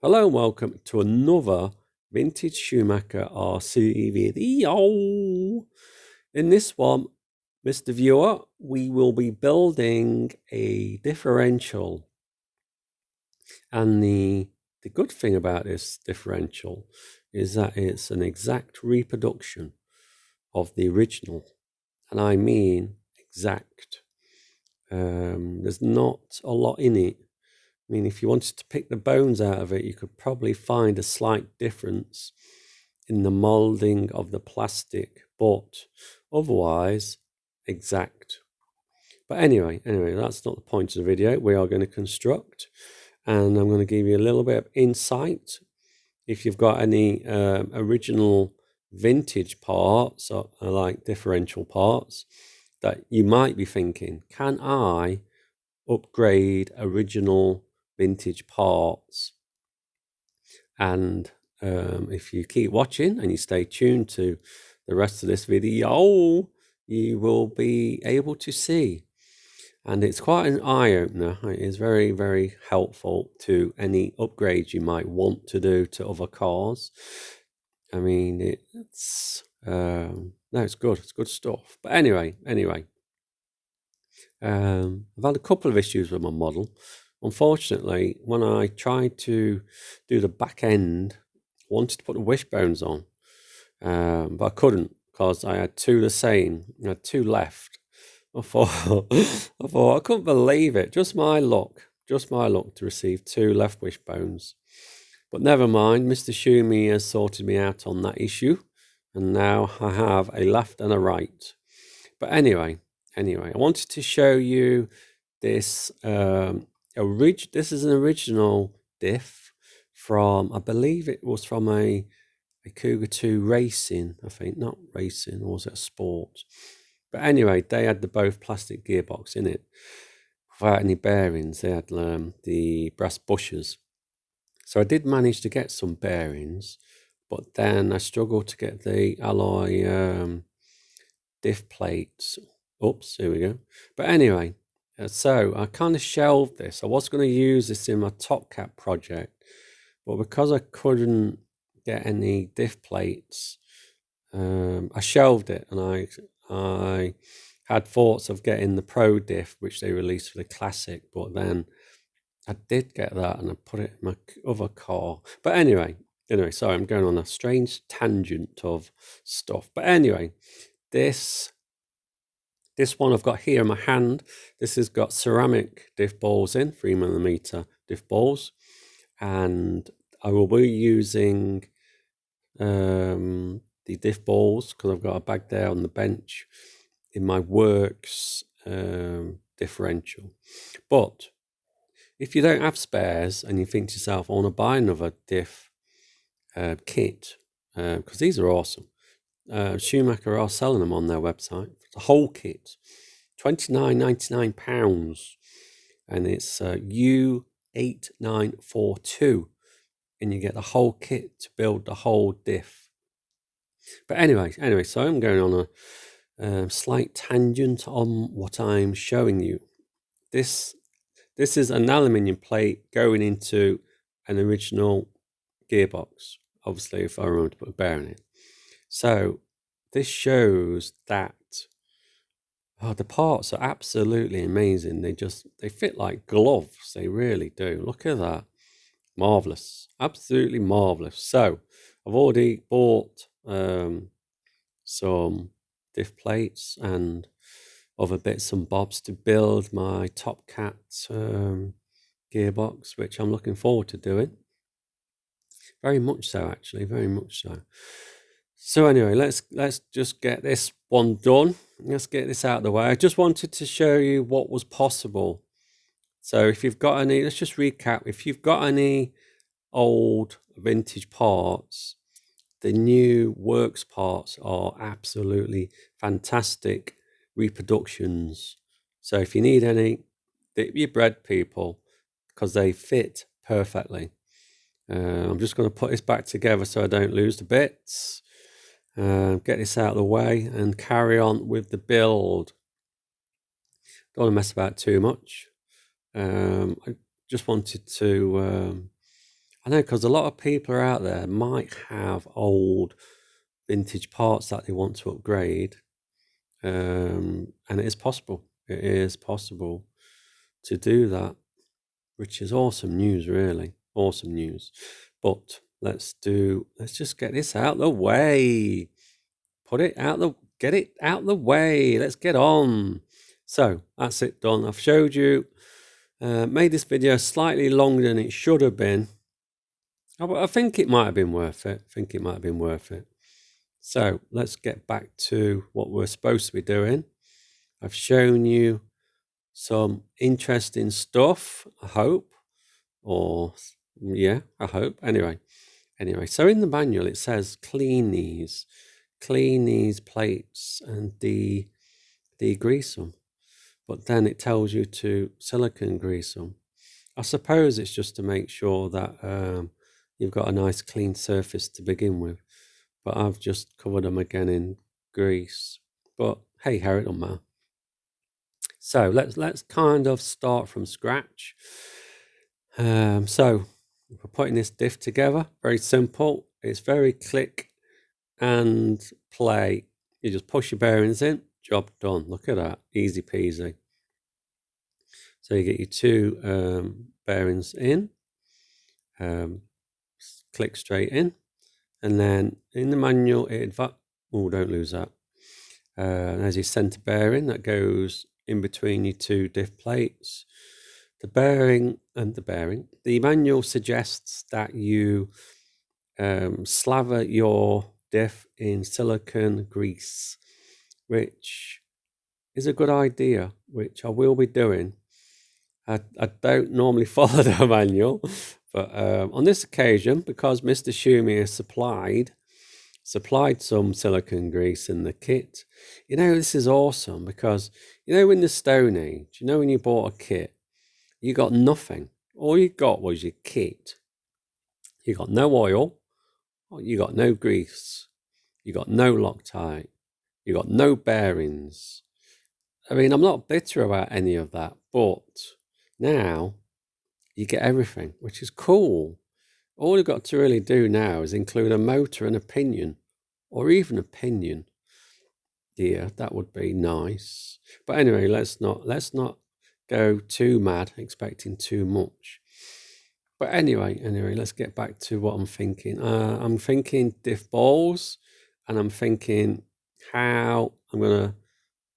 Hello and welcome to another vintage Schumacher RC video. In this one, Mr. Viewer, we will be building a differential. And the good thing about this differential is that it's an exact reproduction of the original. And I mean exact. There's not a lot in it. I mean, if you wanted to pick the bones out of it, you could probably find a slight difference in the molding of the plastic, but otherwise exact. But anyway, that's not the point of the video. We are going to construct, and I'm going to give you a little bit of insight. If you've got any original vintage parts, or like differential parts, that you might be thinking, can I upgrade original vintage parts? And if you keep watching and you stay tuned to the rest of this video, you will be able to see. And it's quite an eye-opener. It is very, very helpful to any upgrades you might want to do to other cars. I mean, it's no, it's good. It's good stuff. But anyway, I've had a couple of issues with my model. Unfortunately, when I tried to do the back end, I wanted to put the wishbones on, but I couldn't because I had two the same. I had two left. I thought I couldn't believe it. Just my luck to receive two left wishbones. But never mind, Mr. Schumi has sorted me out on that issue, and now I have a left and a right. But anyway, I wanted to show you this. This is an original diff from, I believe it was from a Cougar 2 racing, I think, not racing, or was it a sport? But anyway, they had the both plastic gearbox in it without any bearings. They had the brass bushers. So I did manage to get some bearings, but then I struggled to get the alloy diff plates. Oops, here we go. But anyway, so I kind of shelved this. I was going to use this in my top cap project, but because I couldn't get any diff plates, I shelved it, and I had thoughts of getting the Pro diff, which they released for the Classic, but then I did get that and I put it in my other car. But anyway, sorry, I'm going on a strange tangent of stuff. But anyway, this one I've got here in my hand, this has got ceramic diff balls in, 3mm diff balls. And I will be using the diff balls, because I've got a bag there on the bench, in my works differential. But if you don't have spares and you think to yourself, I want to buy another diff kit, because these are awesome. Schumacher are selling them on their website. The whole kit, £29.99, and it's U8942, and you get the whole kit to build the whole diff. But anyway, so I'm going on a slight tangent on what I'm showing you. This is an aluminium plate going into an original gearbox, obviously, if I remember to put a bearing in it. So this shows that the parts are absolutely amazing. They fit like gloves. They really do. Look at that. Marvelous. Absolutely marvelous. So I've already bought some diff plates and other bits and bobs to build my Top Cat gearbox, which I'm looking forward to doing. Very much so, actually. Very much so. So anyway, let's just get this one done. Let's get this out of the way. I just wanted to show you what was possible. So if you've got any, let's just recap. If you've got any old vintage parts, the new works parts are absolutely fantastic reproductions. So if you need any, dip your bread, people, because they fit perfectly. I'm just going to put this back together so I don't lose the bits. Get this out of the way and carry on with the build. Don't want to mess about too much. I just wanted to I know, because a lot of people are out there might have old vintage parts that they want to upgrade, and it is possible. It is possible to do that, which is awesome news, really. Awesome news. But let's just get this out the way. Get it out the way. Let's get on. So that's it done. I've showed you, made this video slightly longer than it should have been. I think it might have been worth it. So let's get back to what we're supposed to be doing. I've shown you some interesting stuff, I hope. Or, yeah, I hope. Anyway, so in the manual it says clean these plates and degrease them. But then it tells you to silicone grease them. I suppose it's just to make sure that you've got a nice clean surface to begin with. But I've just covered them again in grease. But hey, how it don't matter. So let's kind of start from scratch. So we're putting this diff together. Very simple. It's very click and play. You just push your bearings in, job done. Look at that, easy peasy. So you get your two bearings in, click straight in, and then in the manual don't lose that. There's your center bearing that goes in between your two diff plates. The manual suggests that you slather your diff in silicone grease, which is a good idea, which I will be doing. I don't normally follow the manual, but on this occasion, because Mr. Schumacher supplied some silicone grease in the kit, this is awesome, because in the Stone Age, when you bought a kit, you got nothing. All you got was your kit. You got no oil, you got no grease, you got no Loctite, you got no bearings. I mean, I'm not bitter about any of that, but now you get everything, which is cool. All you've got to really do now is include a motor and a pinion, or even a pinion. Yeah, that would be nice. But anyway, let's not go too mad expecting too much. But anyway, let's get back to what I'm thinking. I'm thinking diff balls, and I'm thinking how I'm gonna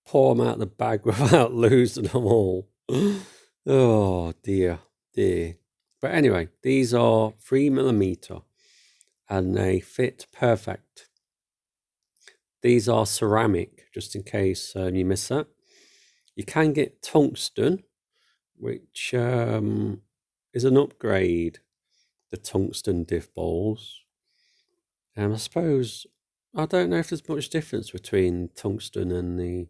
pour them out the bag without losing them all. Oh dear. But anyway, these are 3mm and they fit perfect. These are ceramic, just in case you miss that. You can get tungsten, which is an upgrade, the tungsten diff balls. I suppose, I don't know if there's much difference between tungsten and the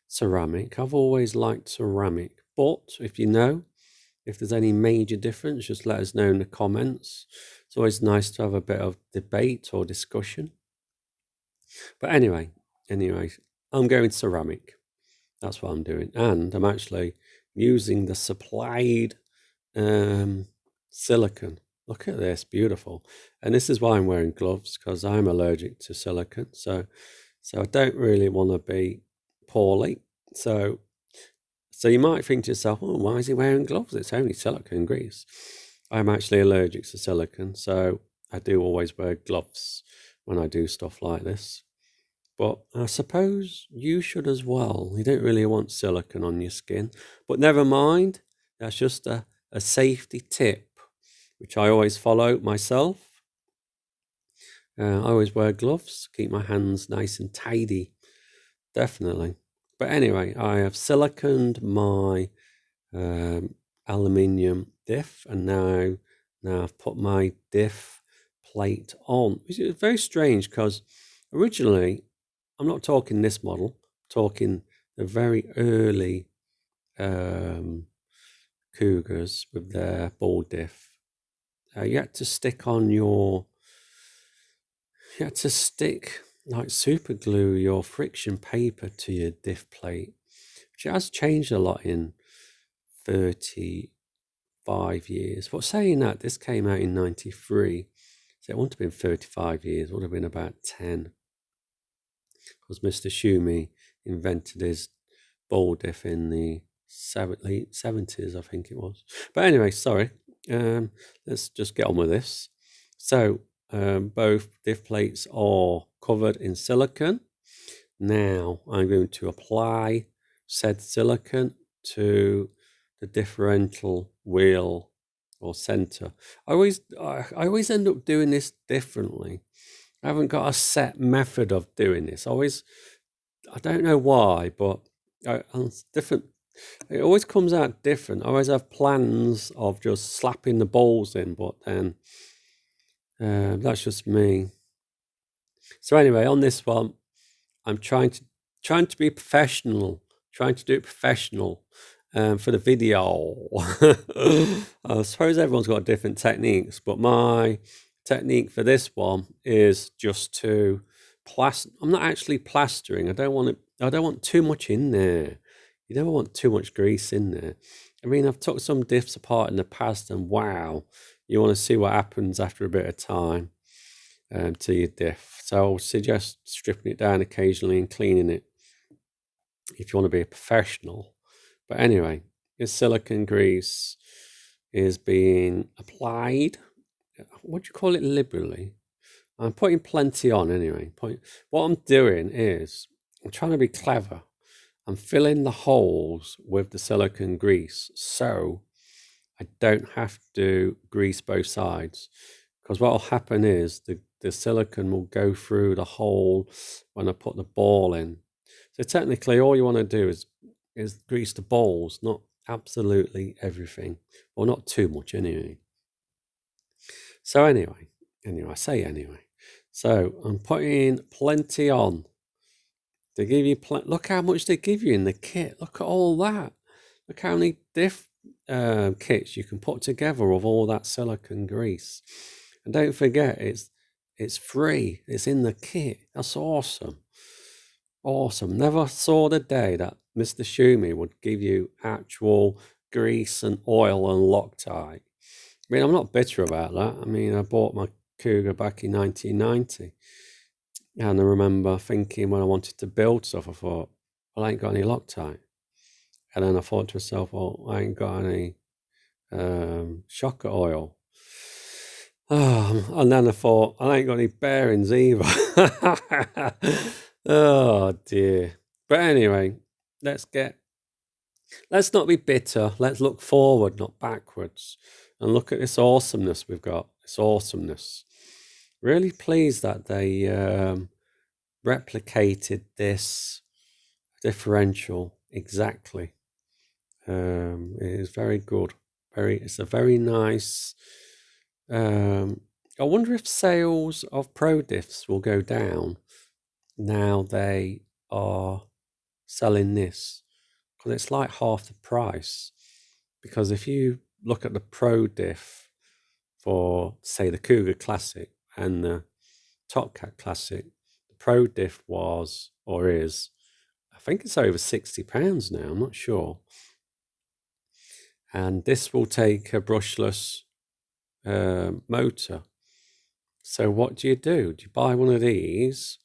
ceramic. I've always liked ceramic, but if there's any major difference, just let us know in the comments. It's always nice to have a bit of debate or discussion. But anyway, I'm going ceramic. That's what I'm doing. And I'm actually using the supplied silicone. Look at this, beautiful. And this is why I'm wearing gloves, because I'm allergic to silicone. So I don't really want to be poorly. So you might think to yourself, oh, why is he wearing gloves? It's only silicone grease. I'm actually allergic to silicone, so I do always wear gloves when I do stuff like this. But I suppose you should as well. You don't really want silicone on your skin. But never mind, that's just a safety tip, which I always follow myself. I always wear gloves, keep my hands nice and tidy, definitely. But anyway, I have siliconed my aluminium diff, and now I've put my diff plate on, which is very strange, because originally, I'm not talking this model, I'm talking the very early Cougars with their ball diff. You had to stick like super glue your friction paper to your diff plate, which has changed a lot in 30 5 years. But saying that, this came out in 93, so it wouldn't have been 35 years, it would have been about 10. Because Mr. Schumacher invented his ball diff in the late 70s, I think it was. But anyway, sorry. Let's just get on with this. So both diff plates are covered in silicone. Now I'm going to apply said silicone to the differential wheel or center. I always end up doing this differently. I haven't got a set method of doing this. I don't know why, but it's different. It always comes out different. I always have plans of just slapping the balls in, but then that's just me. So anyway, on this one, I'm trying to be professional, trying to do it professional for the video. I suppose everyone's got different techniques, but my technique for this one is just to plaster. I'm not actually plastering. I don't want too much in there. You never want too much grease in there. I mean, I've took some diffs apart in the past, and wow, you want to see what happens after a bit of time to your diff. So I would suggest stripping it down occasionally and cleaning it if you want to be a professional. But anyway, your silicone grease is being applied. What do you call it? Liberally. I'm putting plenty on anyway. What I'm doing is I'm trying to be clever. I'm filling the holes with the silicone grease so I don't have to grease both sides, because what will happen is the silicone will go through the hole when I put the ball in. So technically all you want to do is grease the balls, not absolutely everything, or not too much anyway. So anyway, I say anyway. So I'm putting plenty on. They give you look how much they give you in the kit. Look at all that. Look how many diff kits you can put together with all that silicone grease. And don't forget, it's free. It's in the kit. That's awesome. Awesome. Never saw the day that Mr. Schumacher would give you actual grease and oil and Loctite. I mean, I'm not bitter about that. I mean, I bought my Cougar back in 1990. And I remember thinking when I wanted to build stuff, I thought, well, I ain't got any Loctite. And then I thought to myself, well, I ain't got any shocker oil. And then I thought, I ain't got any bearings either. Oh dear. But anyway, let's not be bitter. Let's look forward, not backwards. And look at this awesomeness we've got. This awesomeness. Really pleased that they replicated this differential exactly. It is very good. It's a very nice. I wonder if sales of Pro Diffs will go down now they are selling this, because it's like half the price. Because if you look at the Pro Diff for, say, the Cougar Classic and the Top Cat Classic, the Pro Diff was, or is, I think it's over £60 now, I'm not sure. And this will take a brushless motor. So what do? Do you buy one of these,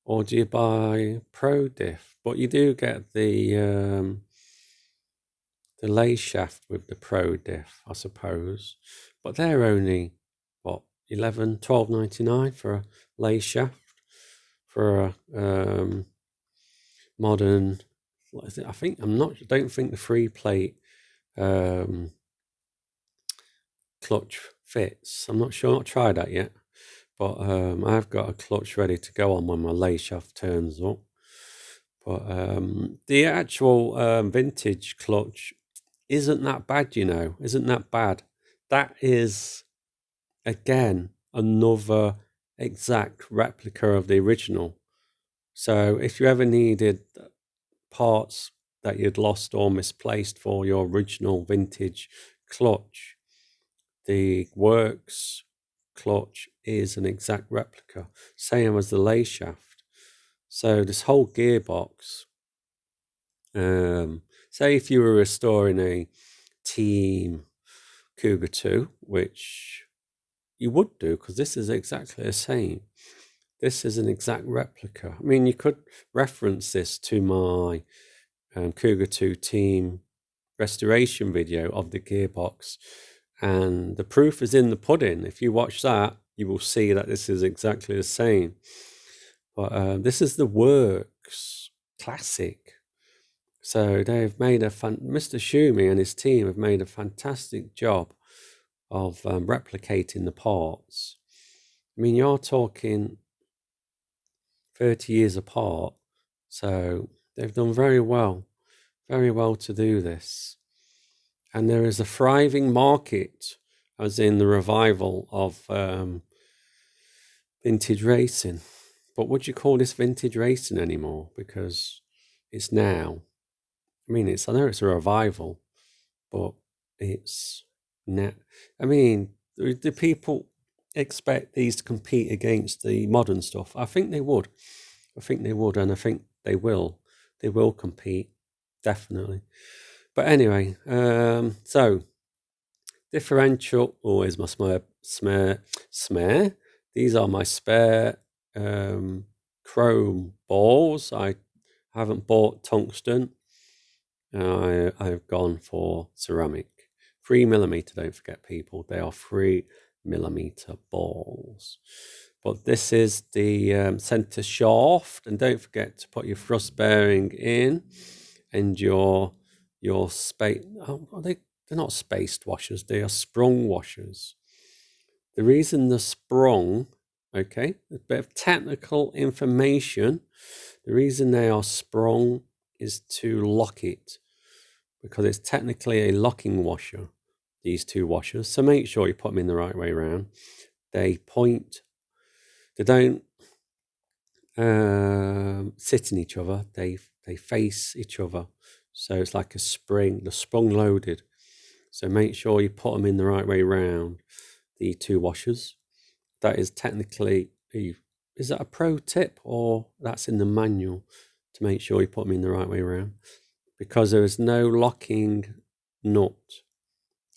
or do you buy Pro Diff? But you do get the lay shaft with the Pro Diff, I suppose. But they're only what, $12.99 for a lay shaft for a modern. What is it? Don't think the free plate clutch fits. I'm not sure. I've not tried that yet. But I've got a clutch ready to go on when my lay shaft turns up. But the actual vintage clutch isn't that bad, isn't that bad. That is, again, another exact replica of the original. So if you ever needed parts that you'd lost or misplaced for your original vintage clutch, the works clutch is an exact replica, same as the lay shaft. So this whole gearbox, say if you were restoring a team Cougar 2, which you would do because this is exactly the same. This is an exact replica. I mean, you could reference this to my Cougar 2 team restoration video of the gearbox, and the proof is in the pudding. If you watch that, you will see that this is exactly the same. But this is the Works Classic. So they've made Mr. Schumi and his team have made a fantastic job of replicating the parts. I mean, you're talking 30 years apart, so they've done very well to do this. And there is a thriving market, as in the revival of vintage racing. But would you call this vintage racing anymore? Because it's now. I mean, I know it's a revival, but it's now. I mean, do people expect these to compete against the modern stuff? I think they would. And I think they will. They will compete, definitely. But anyway, so differential. Oh, here's my smear. These are my spare chrome balls. I haven't bought tungsten. I've gone for ceramic. 3mm, don't forget, people. They are 3mm balls. But this is the center shaft, and don't forget to put your thrust bearing in, and your space. Oh, they're not spaced washers. They are sprung washers. The reason they're sprung, okay, a bit of technical information. The reason they are sprung is to lock it, because it's technically a locking washer, these two washers. So make sure you put them in the right way around. They point, they don't sit in each other, they face each other. So it's like a spring, the sprung loaded. So make sure you put them in the right way around, the two washers. That is technically, is that a pro tip, or that's in the manual, to make sure you put them in the right way around? Because there is no locking nut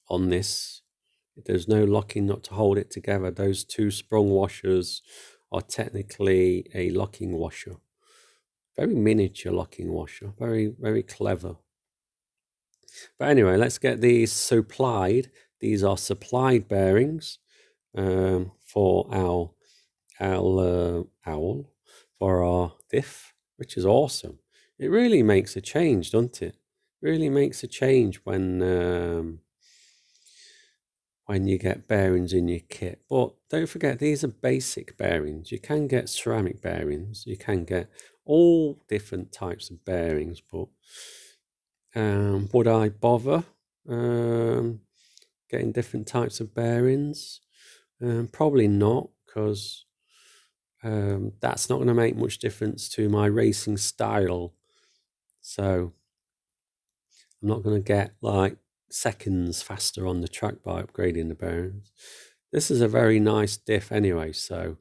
on this. There's no locking nut to hold it together. Those two sprung washers are technically a locking washer. Very miniature locking washer. Very, very clever. But anyway, let's get these supplied. These are supplied bearings for our owl, for our diff, which is awesome. It really makes a change, doesn't it? Really makes a change when you get bearings in your kit. But don't forget, these are basic bearings. You can get ceramic bearings. You can get all different types of bearings. But would I bother getting different types of bearings? Probably not, because that's not going to make much difference to my racing style. So I'm not going to get like seconds faster on the track by upgrading the bearings. This is a very nice diff anyway, so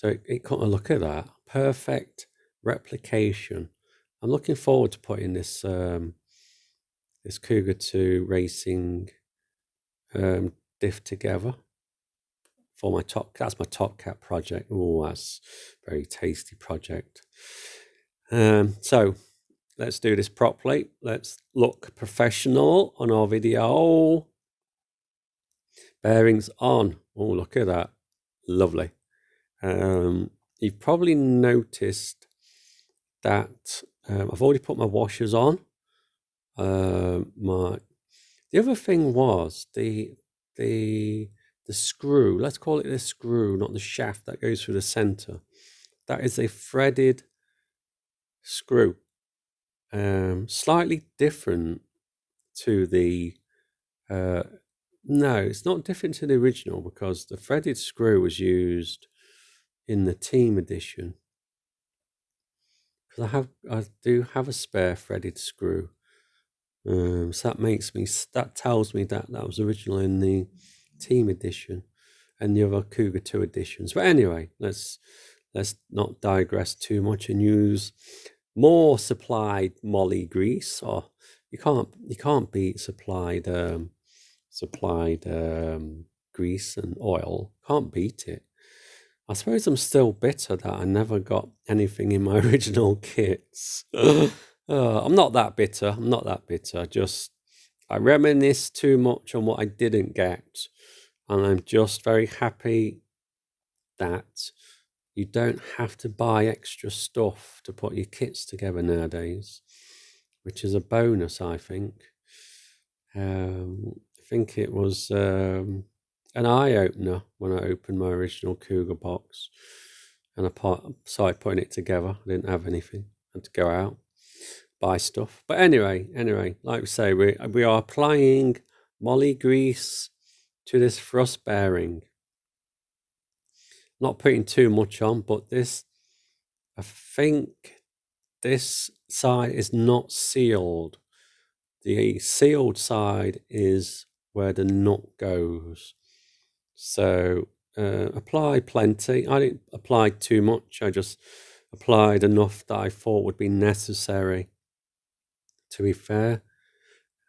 it kind of, look at that, perfect replication. I'm looking forward to putting this this Cougar 2 racing diff together for my that's my Top Cat project. Oh, that's a very tasty project. So let's do this properly. Let's look professional on our video. Bearings on. Oh, look at that. Lovely. You've probably noticed that I've already put my washers on. The other thing was the screw. Let's call it the screw, not the shaft that goes through the center. That is a threaded screw. Slightly different to the no, it's not different to the original, because the threaded screw was used in the team edition. Because I do have a spare threaded screw. So that tells me that was original in the team edition and the other Cougar 2 editions. But anyway, let's not digress too much and use more supplied moly grease. Or you can't beat supplied supplied grease and oil. Can't beat it. I suppose I'm still bitter that I never got anything in my original kits. I'm not that bitter. I'm not that bitter. Just I reminisce too much on what I didn't get, and I'm just very happy that you don't have to buy extra stuff to put your kits together nowadays, which is a bonus, I think. I think it was an eye-opener when I opened my original Cougar box and I started putting it together. I didn't have anything. I had to go out, buy stuff. But anyway, like we say, we are applying moly grease to this thrust bearing. Not putting too much on, but I think this side is not sealed. The sealed side is where the nut goes. So apply plenty. I didn't apply too much. I just applied enough that I thought would be necessary, to be fair.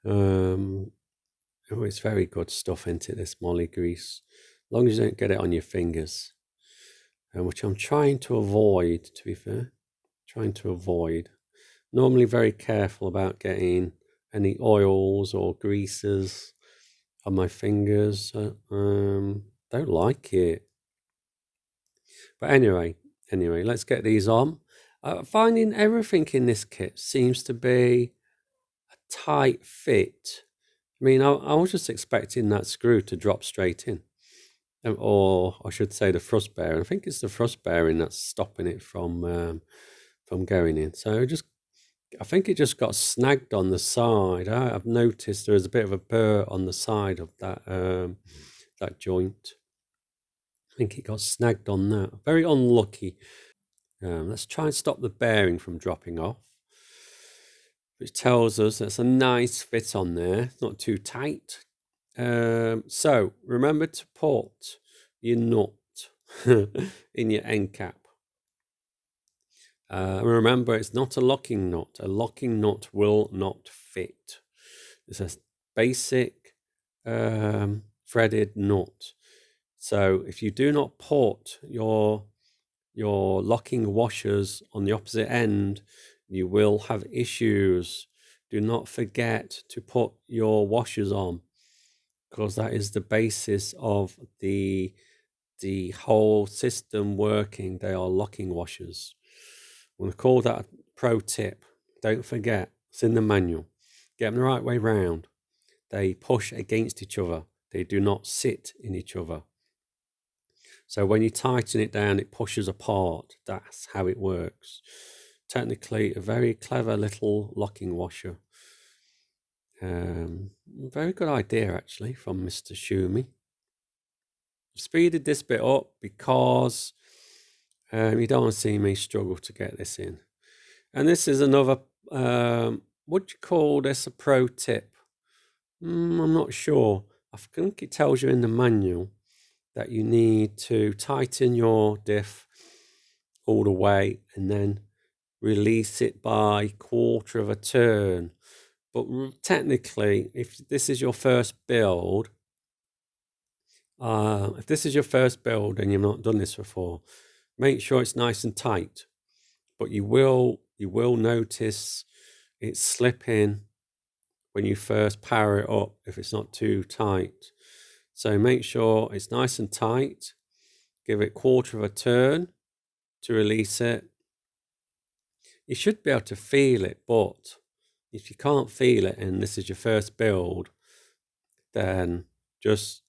It's very good stuff into this moly grease, as long as you don't get it on your fingers, which I'm trying to avoid, to be fair. Trying to avoid. Normally very careful about getting any oils or greases on my fingers. Don't like it. But anyway, let's get these on. Finding everything in this kit seems to be a tight fit. I mean, I was just expecting that screw to drop straight in. Or I should say the thrust bearing. I think it's the thrust bearing that's stopping it from going in. So I think it just got snagged on the side. I've noticed there is a bit of a burr on the side of that joint. I think it got snagged on that. Very unlucky. Let's try and stop the bearing from dropping off, which tells us that's a nice fit on there. It's not too tight. So remember to put your nut in your end cap. Remember, it's not a locking nut. A locking nut will not fit. It's a basic threaded nut. So if you do not put your locking washers on the opposite end, you will have issues. Do not forget to put your washers on, because that is the basis of the whole system working. They are locking washers. I'm going to call that a pro tip. Don't forget, it's in the manual. Get them the right way round. They push against each other. They do not sit in each other. So when you tighten it down, it pushes apart. That's how it works. Technically, a very clever little locking washer. Very good idea, actually, from Mr. Schumi. Speeded this bit up because you don't want to see me struggle to get this in. And this is another, would you call this a pro tip? I'm not sure. I think it tells you in the manual that you need to tighten your diff all the way and then release it by quarter of a turn. But technically, if this is your first build, and you've not done this before, make sure it's nice and tight. But you will notice it slipping when you first power it up if it's not too tight. So make sure it's nice and tight. Give it quarter of a turn to release it. You should be able to feel it, but if you can't feel it and this is your first build, then just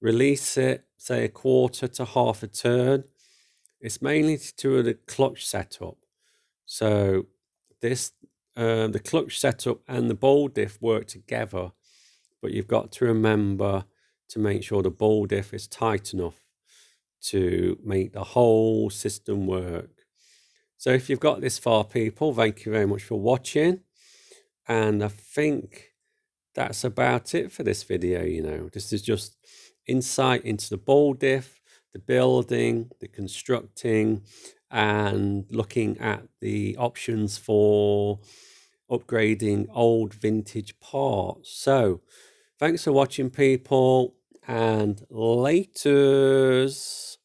release it, say a quarter to half a turn. It's mainly to do with the clutch setup. So the clutch setup and the ball diff work together, but you've got to remember to make sure the ball diff is tight enough to make the whole system work. So if you've got this far, people, thank you very much for watching. And I think that's about it for this video. This is just insight into the ball diff, the building, the constructing, and looking at the options for upgrading old vintage parts. So Thanks for watching, people, and laters.